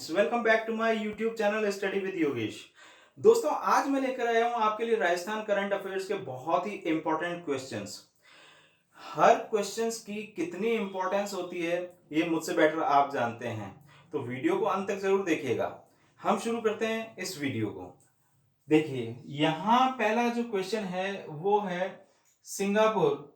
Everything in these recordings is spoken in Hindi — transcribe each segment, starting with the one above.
Friends, welcome back to my YouTube channel study with Yogesh. दोस्तों, आज मैं लेकर आया हूं आपके लिए राजस्थान करंट अफेयर्स के बहुत ही इंपॉर्टेंट क्वेश्चंस। हर क्वेश्चंस की कितनी इंपॉर्टेंस होती है ये मुझसे बेटर आप जानते हैं, तो वीडियो को अंत तक जरूर देखिएगा। हम शुरू करते हैं इस वीडियो को। देखिए, यहाँ पहला जो क्वेश्चन है वो है, सिंगापुर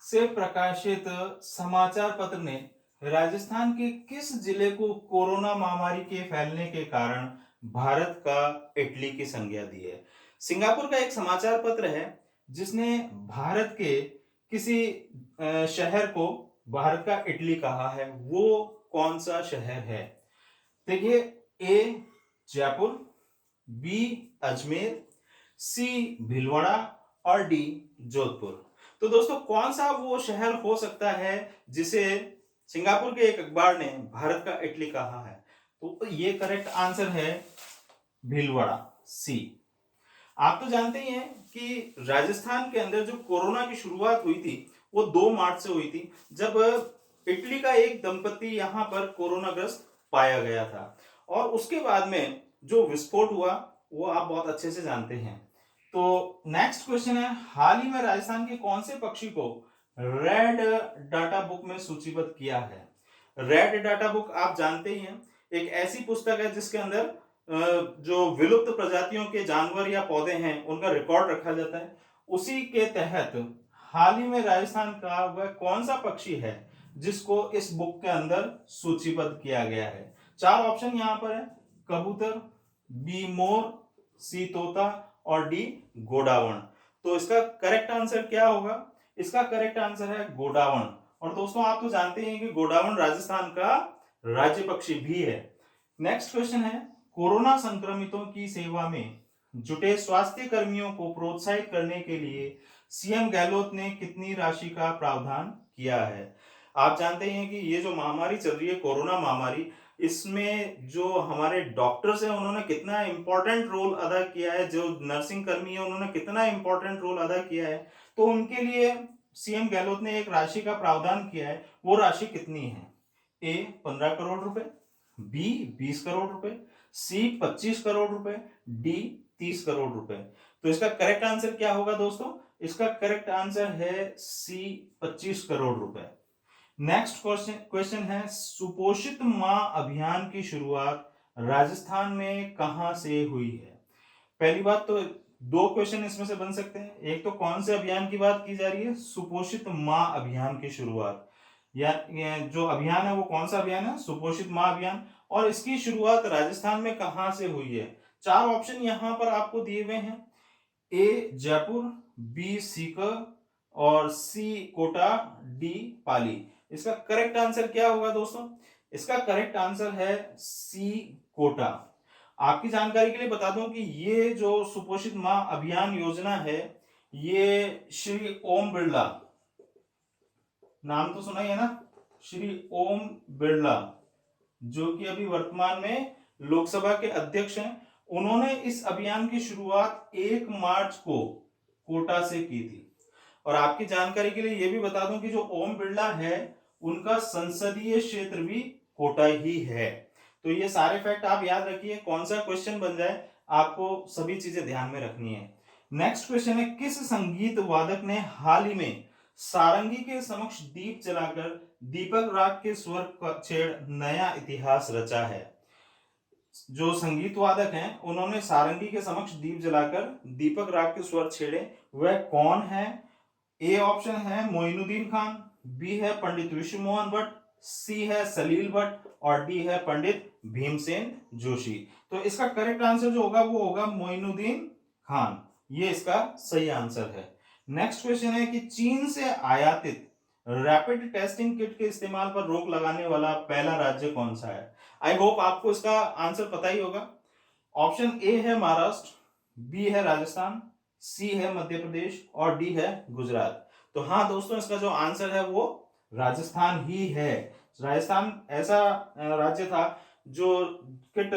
से प्रकाशित समाचार पत्र ने राजस्थान के किस जिले को कोरोना महामारी के फैलने के कारण भारत का इटली की संज्ञा दी है। सिंगापुर का एक समाचार पत्र है जिसने भारत के किसी शहर को भारत का इटली कहा है। वो कौन सा शहर है? देखिए, ए जयपुर, बी अजमेर, सी भीलवाड़ा और डी जोधपुर। तो दोस्तों, कौन सा वो शहर हो सकता है जिसे सिंगापुर के एक अखबार ने भारत का इटली कहा है? तो ये करेक्ट आंसर है भीलवाड़ा, सी। आप तो जानते ही हैं कि राजस्थान के अंदर जो कोरोना की शुरुआत हुई थी वो 2 मार्च से हुई थी, जब इटली का एक दंपति यहां पर कोरोना ग्रस्त पाया गया था। और उसके बाद में जो विस्फोट हुआ वो आप बहुत अच्छे से जानते हैं। तो नेक्स्ट क्वेश्चन है, हाल ही में राजस्थान के कौन से पक्षी को रेड डाटा बुक में सूचीबद्ध किया है? रेड डाटा बुक आप जानते ही हैं, एक ऐसी पुस्तक है जिसके अंदर जो विलुप्त प्रजातियों के जानवर या पौधे हैं उनका रिकॉर्ड रखा जाता है। उसी के तहत हाल ही में राजस्थान का वह कौन सा पक्षी है जिसको इस बुक के अंदर सूचीबद्ध किया गया है? 4 ऑप्शन यहां पर है, कबूतर, बी मोर, सी तोता और डी गोडावण। तो इसका करेक्ट आंसर क्या होगा? इसका करेक्ट आंसर है गोडावण। और दोस्तों, आप तो जानते हैं कि गोडावण राजस्थान का राज्य पक्षी भी है। नेक्स्ट क्वेश्चन है, कोरोना संक्रमितों की सेवा में जुटे स्वास्थ्य कर्मियों को प्रोत्साहित करने के लिए सीएम गहलोत ने कितनी राशि का प्रावधान किया है? आप जानते हैं कि ये जो महामारी चल रही है, कोरोना महामारी, इसमें जो हमारे डॉक्टर्स हैं उन्होंने कितना इंपॉर्टेंट रोल अदा किया है, जो नर्सिंग कर्मी है उन्होंने कितना इंपॉर्टेंट रोल अदा किया है। तो उनके लिए सीएम गहलोत ने एक राशि का प्रावधान किया है। वो राशि कितनी है? ए 15 करोड़ रुपए, बी 20 करोड़ रुपए, सी 25 करोड़ रुपए, डी 30 करोड़ रुपए। तो इसका करेक्ट आंसर क्या होगा दोस्तों? इसका करेक्ट आंसर है सी 25 करोड़ रुपए। नेक्स्ट क्वेश्चन है, सुपोषित मां अभियान की शुरुआत राजस्थान में कहां से हुई है? पहली बात तो 2 क्वेश्चन इसमें से बन सकते हैं। एक तो कौन से अभियान की बात की जा रही है? सुपोषित मां अभियान की शुरुआत, या जो अभियान है वो कौन सा अभियान है? सुपोषित मां अभियान। और इसकी शुरुआत राजस्थान में कहां से हुई है? 4 ऑप्शन यहां पर आपको दिए हुए हैं, ए जयपुर, बी सीकर और सी कोटा, डी पाली। इसका करेक्ट आंसर क्या होगा दोस्तों? इसका करेक्ट आंसर है सी कोटा। आपकी जानकारी के लिए बता दूं कि ये जो सुपोषित मां अभियान योजना है, ये श्री ओम बिरला, नाम तो सुना ही है ना, श्री ओम बिरला, जो कि अभी वर्तमान में लोकसभा के अध्यक्ष हैं, उन्होंने इस अभियान की शुरुआत 1 मार्च को कोटा से की थी। और आपकी जानकारी के लिए यह भी बता दूं कि जो ओम बिरला है उनका संसदीय क्षेत्र भी कोटा ही है। तो ये सारे फैक्ट आप याद रखिए, कौन सा क्वेश्चन बन जाए आपको सभी चीजें ध्यान में रखनी है। नेक्स्ट क्वेश्चन है, किस संगीत वादक ने हाल ही में सारंगी के समक्ष दीप जलाकर दीपक राग के स्वर का छेड़ नया इतिहास रचा है? जो संगीत वादक हैं उन्होंने सारंगी के समक्ष दीप जलाकर दीपक राग के स्वर छेड़े, वह कौन है? ए ऑप्शन है मोइनुद्दीन खान, बी है पंडित विश्व मोहन भट्ट, सी है सलील भट्ट और डी है पंडित भीमसेन जोशी। तो इसका करेक्ट आंसर जो होगा वो होगा मोइनुद्दीन खान। ये इसका सही आंसर है। नेक्स्ट क्वेश्चन है कि चीन से आयातित रैपिड टेस्टिंग किट के इस्तेमाल पर रोक लगाने वाला पहला राज्य कौन सा है? आई होप आपको इसका आंसर पता ही होगा। ऑप्शन ए है महाराष्ट्र, बी है राजस्थान, सी है मध्य प्रदेश और डी है गुजरात। तो हाँ दोस्तों, इसका जो आंसर है वो राजस्थान ही है। राजस्थान ऐसा राज्य था जो किट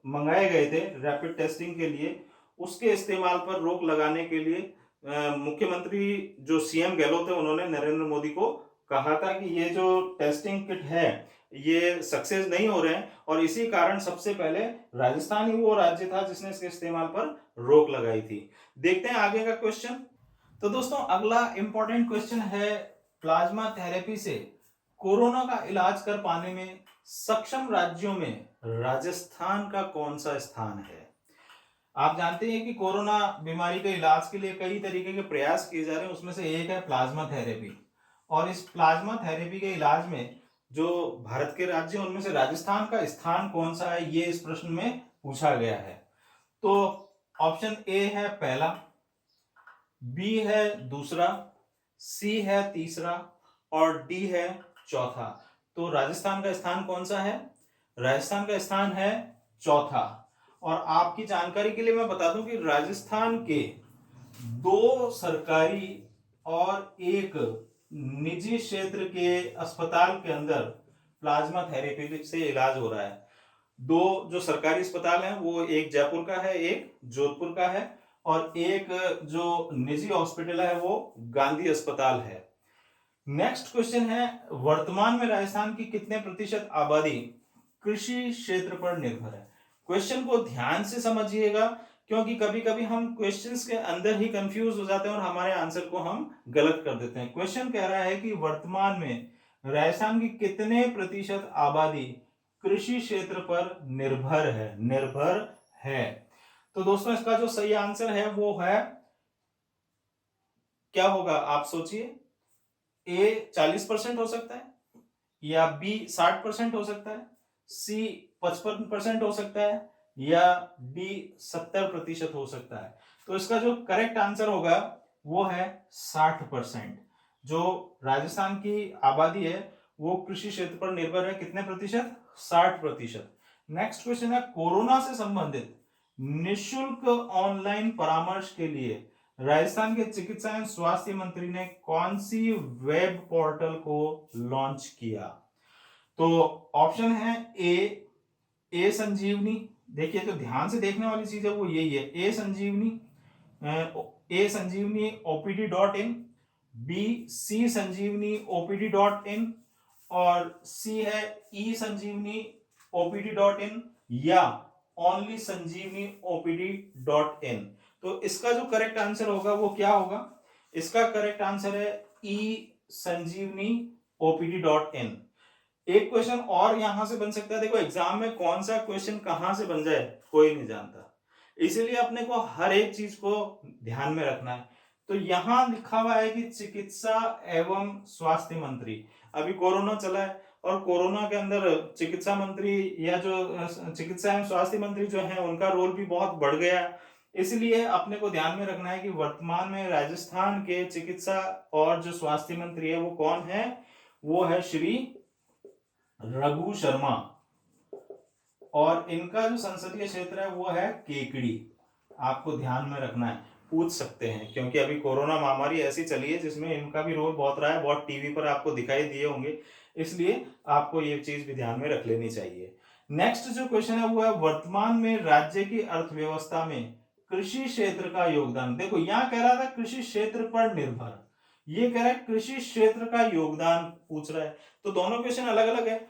मंगाए गए थे रैपिड टेस्टिंग के लिए, उसके इस्तेमाल पर रोक लगाने के लिए मुख्यमंत्री जो सीएम गहलोत है उन्होंने नरेंद्र मोदी को कहा था कि ये जो टेस्टिंग किट है ये सक्सेस नहीं हो रहे हैं, और इसी कारण सबसे पहले राजस्थान ही वो राज्य था जिसने इसके इस्तेमाल पर रोक लगाई थी। देखते हैं आगे का क्वेश्चन। तो दोस्तों अगला इंपॉर्टेंट क्वेश्चन है, प्लाज्मा थेरेपी से कोरोना का इलाज कर पाने में सक्षम राज्यों में राजस्थान का कौन सा स्थान है? आप जानते हैं कि कोरोना बीमारी के इलाज के लिए कई तरीके के प्रयास किए जा रहे हैं, उसमें से एक है प्लाज्मा थेरेपी। और इस प्लाज्मा थेरेपी के इलाज में जो भारत के राज्य हैं उनमें से राजस्थान का स्थान कौन सा है, ये इस प्रश्न में पूछा गया है। तो ऑप्शन ए है पहला, बी है दूसरा, सी है तीसरा और डी है चौथा। तो राजस्थान का स्थान कौन सा है? राजस्थान का स्थान है चौथा। और आपकी जानकारी के लिए मैं बता दूं कि राजस्थान के 2 सरकारी और एक निजी क्षेत्र के अस्पताल के अंदर प्लाज्मा थेरेपी से इलाज हो रहा है। 2 जो सरकारी अस्पताल हैं वो एक जयपुर का है, एक जोधपुर का है, और एक जो निजी हॉस्पिटल है वो गांधी अस्पताल है। नेक्स्ट क्वेश्चन है, वर्तमान में राजस्थान की कितने प्रतिशत आबादी कृषि क्षेत्र पर निर्भर है? क्वेश्चन को ध्यान से समझिएगा, क्योंकि कभी कभी हम क्वेश्चंस के अंदर ही कंफ्यूज हो जाते हैं और हमारे आंसर को हम गलत कर देते हैं। क्वेश्चन कह रहा है कि वर्तमान में राजस्थान की कितने प्रतिशत आबादी कृषि क्षेत्र पर निर्भर है। तो दोस्तों इसका जो सही आंसर है वो है, क्या होगा आप सोचिए, ए 40% हो सकता है, या बी 60% हो सकता है, सी 55% हो सकता है, या डी 70% हो सकता है। तो इसका जो करेक्ट आंसर होगा वो है 60%। जो राजस्थान की आबादी है वो कृषि क्षेत्र पर निर्भर है, कितने प्रतिशत? 60%। नेक्स्ट क्वेश्चन है, कोरोना से संबंधित निशुल्क ऑनलाइन परामर्श के लिए राजस्थान के चिकित्सा एवं स्वास्थ्य मंत्री ने कौन सी वेब पोर्टल को लॉन्च किया? तो ऑप्शन है ए संजीवनी। देखिए जो ध्यान से देखने वाली चीज है वो यही है, ए संजीवनी OPD.in, बी सी संजीवनी OPD.in, और सी है ई संजीवनी OPD.in, या ओनली संजीवनी OPD.in। तो इसका जो करेक्ट आंसर होगा वो क्या होगा? इसका करेक्ट आंसर है ई संजीवनी OPD.in। एक क्वेश्चन और यहां से बन सकता है, देखो एग्जाम में कौन सा क्वेश्चन कहां से बन जाए कोई नहीं जानता, इसीलिए अपने को हर एक चीज को ध्यान में रखना है। तो यहां लिखा हुआ है कि चिकित्सा एवं स्वास्थ्य मंत्री, अभी कोरोना चला है और कोरोना के अंदर चिकित्सा मंत्री या जो चिकित्सा एवं स्वास्थ्य मंत्री जो है उनका रोल भी बहुत बढ़ गया है। इसलिए अपने को ध्यान में रखना है कि वर्तमान में राजस्थान के चिकित्सा और जो स्वास्थ्य मंत्री है वो कौन है? वो है श्री रघु शर्मा, और इनका जो संसदीय क्षेत्र है वो है केकड़ी। आपको ध्यान में रखना है, पूछ सकते हैं, क्योंकि अभी कोरोना महामारी ऐसी चली है जिसमें इनका भी रोल बहुत रहा है, बहुत टीवी पर आपको दिखाई दिए होंगे, इसलिए आपको ये चीज भी ध्यान में रख लेनी चाहिए। नेक्स्ट जो क्वेश्चन है वो है, वर्तमान में राज्य की अर्थव्यवस्था में कृषि क्षेत्र का योगदान। देखो यहाँ कह रहा था कृषि क्षेत्र पर निर्भर, ये कह रहा है कृषि क्षेत्र का योगदान पूछ रहा है, तो दोनों क्वेश्चन अलग अलग है।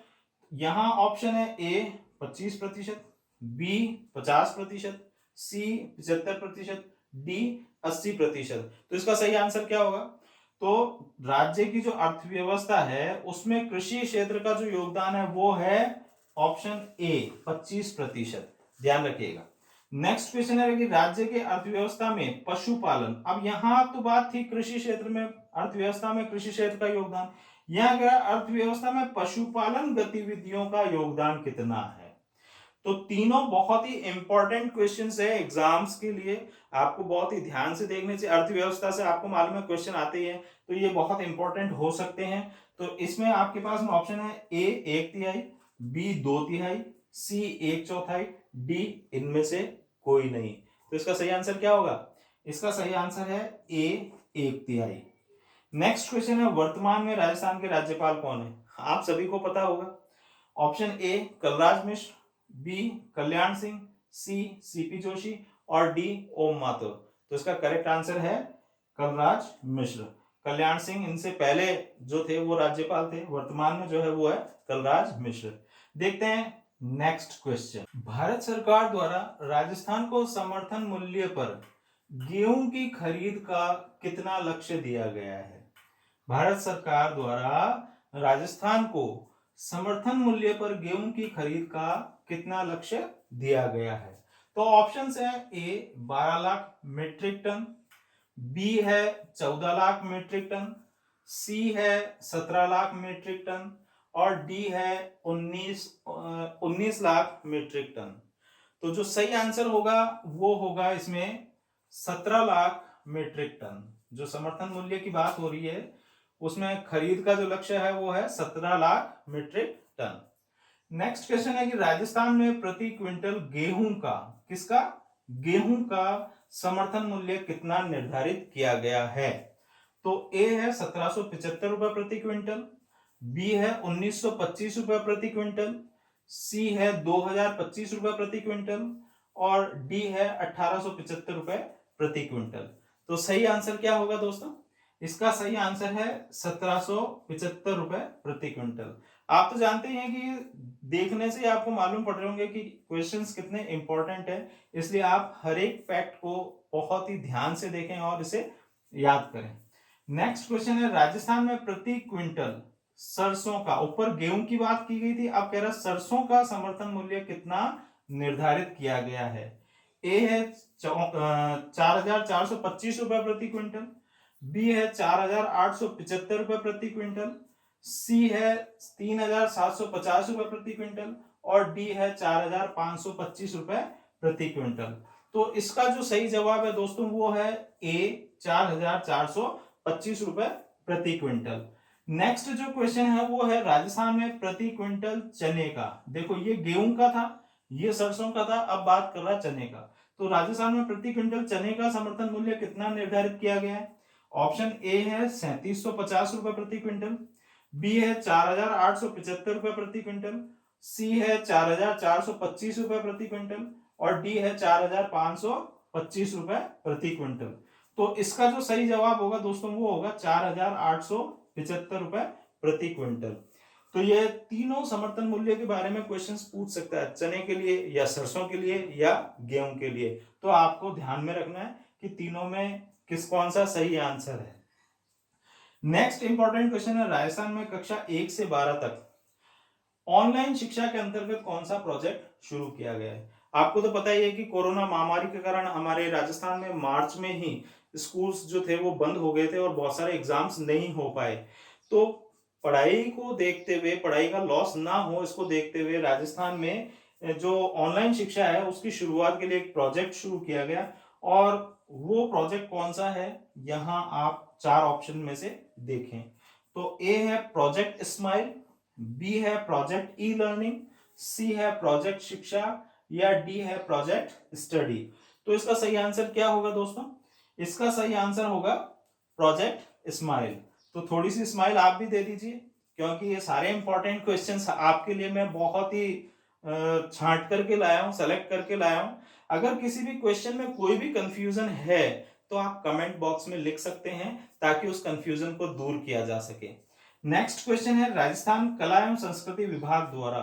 यहां ऑप्शन है ए 25%, बी 50%, सी 75%, डी 80%। तो इसका सही आंसर क्या होगा? तो राज्य की जो अर्थव्यवस्था है उसमें कृषि क्षेत्र का जो योगदान है वो है ऑप्शन ए 25%। ध्यान रखिएगा। नेक्स्ट क्वेश्चन है कि राज्य के अर्थव्यवस्था में पशुपालन, अब यहां तो बात थी कृषि क्षेत्र में, अर्थव्यवस्था में कृषि क्षेत्र का योगदान, यहां क्या अर्थव्यवस्था में पशुपालन गतिविधियों का योगदान कितना है? तो तीनों बहुत ही इंपॉर्टेंट क्वेश्चंस है एग्जाम्स के लिए, आपको बहुत ही ध्यान से देखने से, अर्थव्यवस्था से आपको मालूम है क्वेश्चन आते ही हैं, तो ये बहुत इंपॉर्टेंट हो सकते हैं। तो इसमें आपके पास में ऑप्शन है ए 1/3, बी 2/3, सी 1/4, डी इनमें से कोई नहीं। तो इसका सही आंसर क्या होगा? इसका सही आंसर है ए 1/3। नेक्स्ट क्वेश्चन है, वर्तमान में राजस्थान के राज्यपाल कौन है? आप सभी को पता होगा। Option A Kalraj Mishra, B Kalyan Singh, C CP Joshi और डी ओम माथुर। तो इसका करेक्ट आंसर है कलराज मिश्र। कल्याण सिंह इनसे पहले जो थे वो राज्यपाल थे, वर्तमान में जो है वो है कलराज मिश्र। देखते हैं नेक्स्ट क्वेश्चन। भारत सरकार द्वारा राजस्थान को समर्थन मूल्य पर गेहूं की खरीद का कितना लक्ष्य दिया गया है? भारत सरकार द्वारा राजस्थान को समर्थन मूल्य पर गेहूं की खरीद का कितना लक्ष्य दिया गया है? तो ऑप्शंस है, ए 12 लाख मीट्रिक टन, बी है 14 लाख मीट्रिक टन, सी है 17 लाख मीट्रिक टन और डी है 19 लाख मीट्रिक टन। तो जो सही आंसर होगा वो होगा इसमें 17 लाख मीट्रिक टन। जो समर्थन मूल्य की बात हो रही है उसमें खरीद का जो लक्ष्य है वो है 17 लाख मीट्रिक टन। नेक्स्ट क्वेश्चन है कि राजस्थान में प्रति क्विंटल गेहूं का, किसका? गेहूं का समर्थन मूल्य कितना निर्धारित किया गया है? तो ए है 1775 रुपए प्रति क्विंटल, बी है 1925 रुपए प्रति क्विंटल, सी है 2025 रुपए प्रति क्विंटल और डी है 1875 रुपए प्रति क्विंटल। तो सही आंसर क्या होगा दोस्तों? इसका सही आंसर है 1775 रुपए प्रति क्विंटल। आप तो जानते हैं कि देखने से आपको मालूम पड़ रहे होंगे कि क्वेश्चंस कितने इंपॉर्टेंट है, इसलिए आप हर एक फैक्ट को बहुत ही ध्यान से देखें और इसे याद करें। नेक्स्ट क्वेश्चन है, राजस्थान में प्रति क्विंटल सरसों का, ऊपर गेहूं की बात की गई थी, अब कह रहा सरसों का समर्थन मूल्य कितना निर्धारित किया गया है? ए है 4425 रुपए प्रति क्विंटल, बी है 4875 रुपए प्रति क्विंटल, सी है 3750 रुपए प्रति क्विंटल और डी है 4525 रुपए प्रति क्विंटल। तो इसका जो सही जवाब है दोस्तों वो है ए 4425 रुपए प्रति क्विंटल। नेक्स्ट जो क्वेश्चन है वो है, राजस्थान में प्रति क्विंटल चने का, देखो ये गेहूं का था, ये सरसों का था, अब बात कर रहा चने का। तो राजस्थान में प्रति क्विंटल चने का समर्थन मूल्य कितना निर्धारित किया गया है? ऑप्शन ए है 3750 रुपए प्रति क्विंटल, बी है 4875 रुपए प्रति क्विंटल, सी है 4425 रुपए प्रति क्विंटल और डी है 4525 रुपए प्रति क्विंटल। तो इसका जो सही जवाब होगा दोस्तों वो होगा 4875 रुपए प्रति क्विंटल। तो ये तीनों समर्थन मूल्य के बारे में क्वेश्चंस पूछ सकता है, चने के लिए या सरसों के लिए या गेहूं के लिए। तो आपको ध्यान में रखना है कि तीनों में कौन सा सही आंसर है। नेक्स्ट इंपॉर्टेंट क्वेश्चन है, राजस्थान में कक्षा 1 से 12 तक ऑनलाइन शिक्षा के अंतर्गत कौन सा प्रोजेक्ट शुरू किया गया है? आपको तो पता ही है कि कोरोना महामारी के कारण हमारे राजस्थान में मार्च में ही स्कूल्स जो थे वो बंद हो गए थे और बहुत सारे एग्जाम्स नहीं हो पाए। तो पढ़ाई को देखते हुए, पढ़ाई का लॉस ना हो इसको देखते हुए राजस्थान में जो ऑनलाइन शिक्षा है उसकी शुरुआत के लिए एक प्रोजेक्ट शुरू किया गया। और वो प्रोजेक्ट कौन सा है, यहां आप 4 ऑप्शन में से देखें। तो ए है प्रोजेक्ट स्माइल, बी है प्रोजेक्ट ई लर्निंग, सी है प्रोजेक्ट शिक्षा या डी है प्रोजेक्ट स्टडी। तो इसका सही आंसर क्या होगा दोस्तों? इसका सही आंसर होगा प्रोजेक्ट स्माइल। तो थोड़ी सी स्माइल आप भी दे दीजिए, क्योंकि ये सारे इंपॉर्टेंट क्वेश्चंस आपके लिए मैं बहुत ही छांट करके लाया हूं, सेलेक्ट करके लाया हूं। अगर किसी भी क्वेश्चन में कोई भी कंफ्यूजन है तो आप कमेंट बॉक्स में लिख सकते हैं ताकि उस कंफ्यूजन को दूर किया जा सके। नेक्स्ट क्वेश्चन है, राजस्थान कला एवं संस्कृति विभाग द्वारा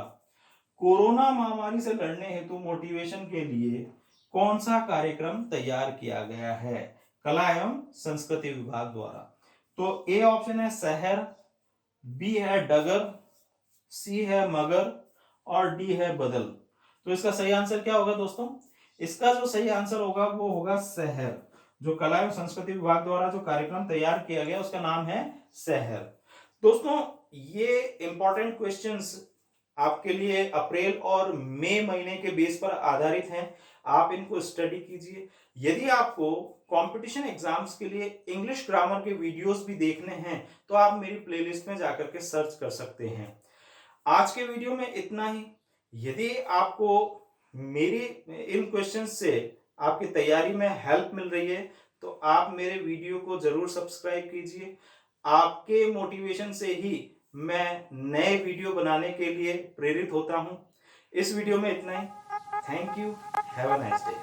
कोरोना महामारी से लड़ने हेतु मोटिवेशन के लिए कौन सा कार्यक्रम तैयार किया गया है कला एवं संस्कृति विभाग द्वारा? तो ए ऑप्शन है शहर, बी है डगर, सी है मगर और डी है बदल। तो इसका सही आंसर क्या होगा दोस्तों? इसका जो सही आंसर होगा वो होगा शहर। जो कला एवं संस्कृति विभाग द्वारा जो कार्यक्रम तैयार किया गया उसका नाम है शहर। दोस्तों ये इंपॉर्टेंट क्वेश्चंस आपके लिए अप्रैल और मई महीने के बेस पर आधारित हैं। आप इनको स्टडी कीजिए। यदि आपको कंपटीशन एग्जाम्स के लिए इंग्लिश ग्रामर के वीडियोस भी देखने हैं तो आप मेरी प्लेलिस्ट में जाकर के सर्च कर सकते हैं। आज के वीडियो में इतना ही। यदि आपको मेरी इन क्वेश्चंस से आपकी तैयारी में हेल्प मिल रही है तो आप मेरे वीडियो को जरूर सब्सक्राइब कीजिए। आपके मोटिवेशन से ही मैं नए वीडियो बनाने के लिए प्रेरित होता हूं। इस वीडियो में इतना ही। Thank you. Have a nice day.